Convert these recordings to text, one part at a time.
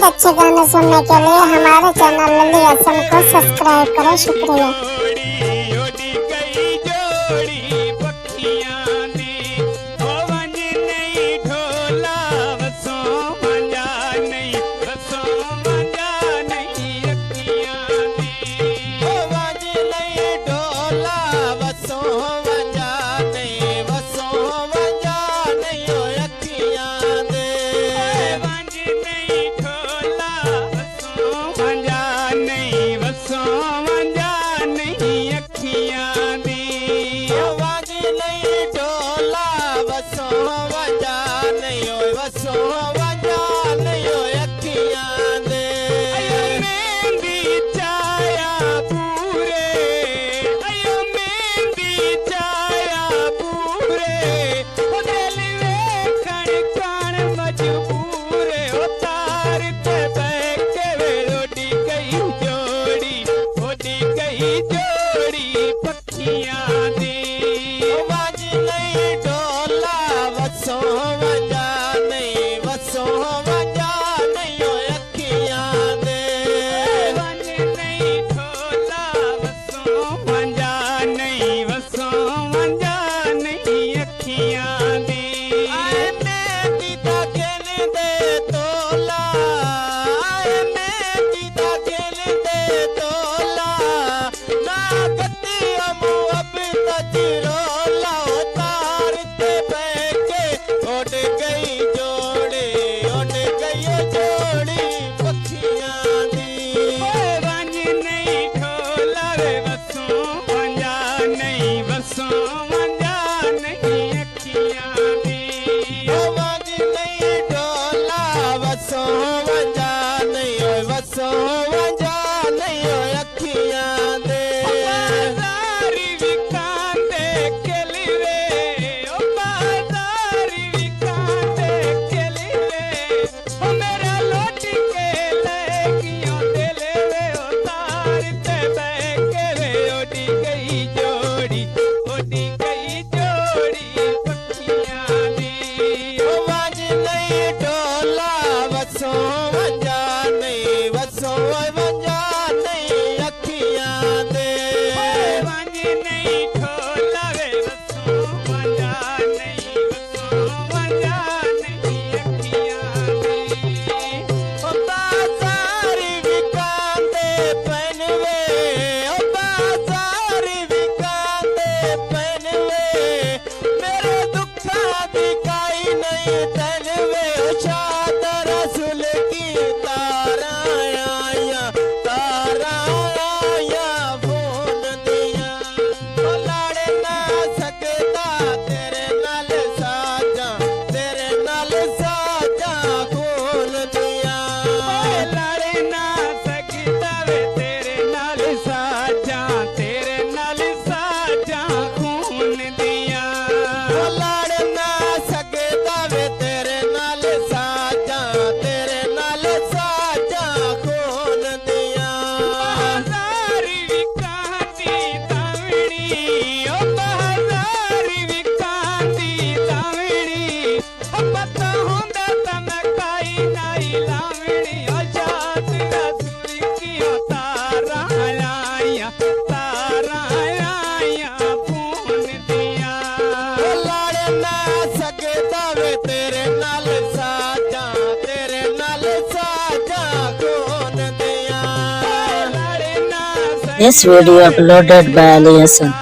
मजीद अच्छे गाने सुनने के लिए हमारे चैनल लल्ली हसन को सब्सक्राइब करें। शुक्रिया। This video uploaded by Ali Hassan.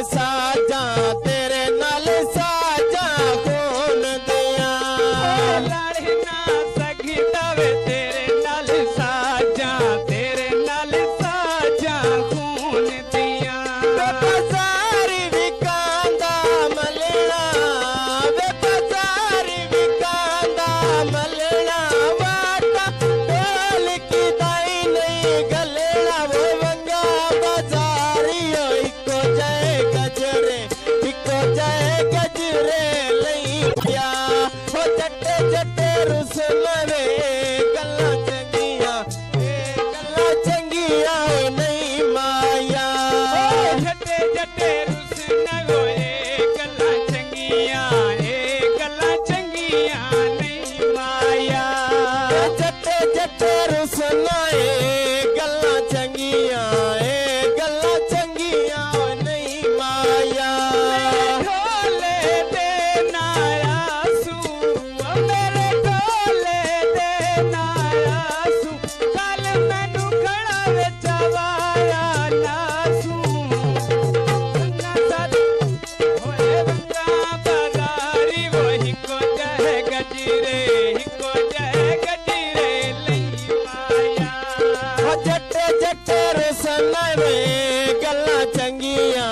साजा तेरे नाल साजा खून दिया लड़ना सकता वे तेरे नाल साजा खून दिया बाजारी विकांदा मलना वे बाजारी विकांदा मलना वाटा ढोल की दाई नहीं गलना वो वंगा बाजारी इको जाए गजरे लई पिया हो जट्टे जट्टे रुसल वे गल्ला चंगिया नहीं माया जट्टे जट्टे रुस न होए गल्ला चंगिया नहीं माया जट्टे जट्टे रुसल गल्ला चंगिया नहीं माया ढोले दे नायासू मेरे ढोले दे नायासू कल मैनू खड़ा विच वाया नासू होए बंगा बाजारी वो हिको जह गजरे लई माया जट्टे जट्टे रुसल गल्ला चंगिया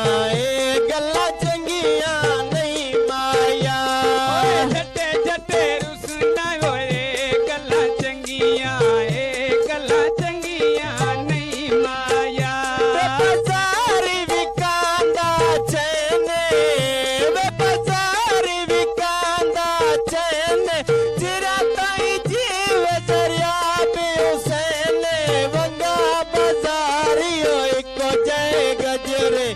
नहीं माया जट्टे जट्टे रुस न होए गल्ला चंगिया नहीं माया बाजारी विकांदा चैने वे बाजारी विकांदा चैने जिरा ताई जीव दरिया पे हुसैन वंगा बाजारी इको जय गजरे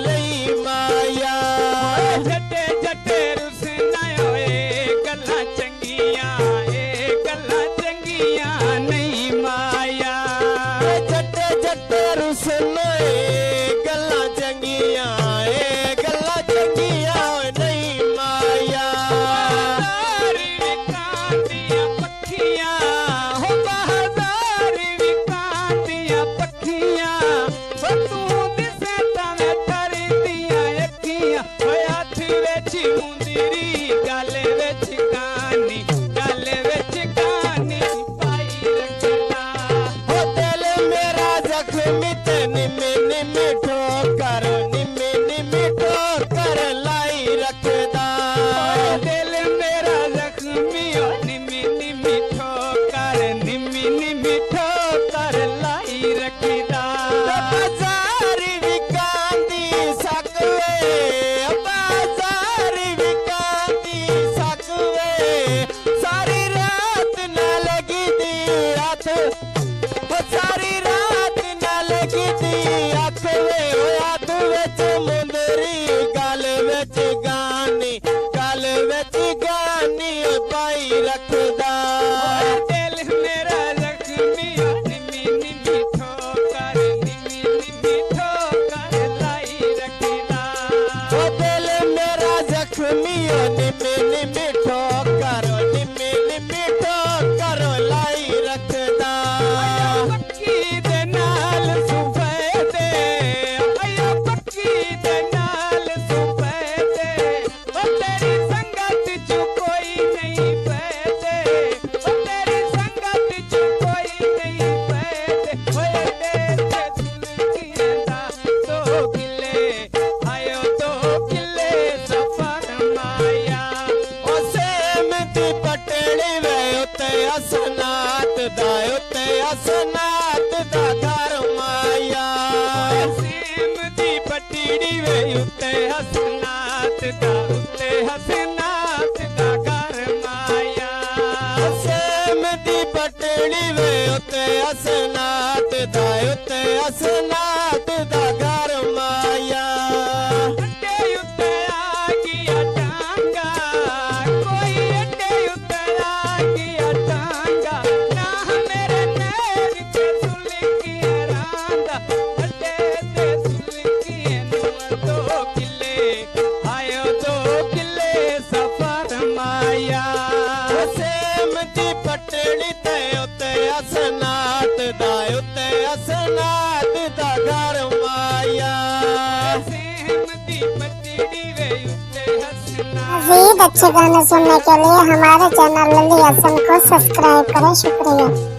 लई माया जट्टे जट्टे रुस न होए गल्ला चंगिया नहीं माया जट्टे जट्टे रुसल गल्ला चंगिया नहीं माया बाजारी विकांदियां पखियां हो बाजारी विकांदियां पखियां तू दिसे तवें ठरदियां अखियां होए हथ विच मुंदरी गल विच कानी पाई रखदा हो दिल मेरा जख्मी ते निम्मी ठोकर लाई रखदा दिल मेरा जख्मी हो निम्मी ठोकर लाई रखदा बाजारी विकांदी सकवे सारी रात न लगी दी हाथ सारी रात न लगी दी अख वे हाथ विच मुंदरी गल विच गानी पाई रखदा दिल मेरा जख्मी हो निम्मी ठोकर लाई रखदा दिल मेरा जख्मी निम्मी ठोकर लाई रखदा पक्की दे नाल सुफेदे आया पक्की दे नाल सुफेदे ओ तेरी संगत च कोई नहीं पैदे ओ तेरी संगत च कोई नहीं पैदे होए तेरे सुलकियां दा 2 किले आयो 2 किले सफर माया ओ सेम दी पटड़ी वे उते असनात दा घर माया सेम दी पटड़ी वे उत्ते हसनात दा घर माया सेम दी पटड़ी वे उते असनात दा घर माया अड्डे उत्ते आ गया टांगा कोई अड्डे उत्ते आ गया टांगा ना मेरे नैन के सुलकियां रांदा अड्डे ते सुलकियां नूं 2 किले आयो 2 किले सफर माया सेम दी पटड़ी ते उते असनात दा घर माया मजीद अच्छे गाने सुनने के लिए हमारे चैनल लल्ली असम को सब्सक्राइब करें। शुक्रिया।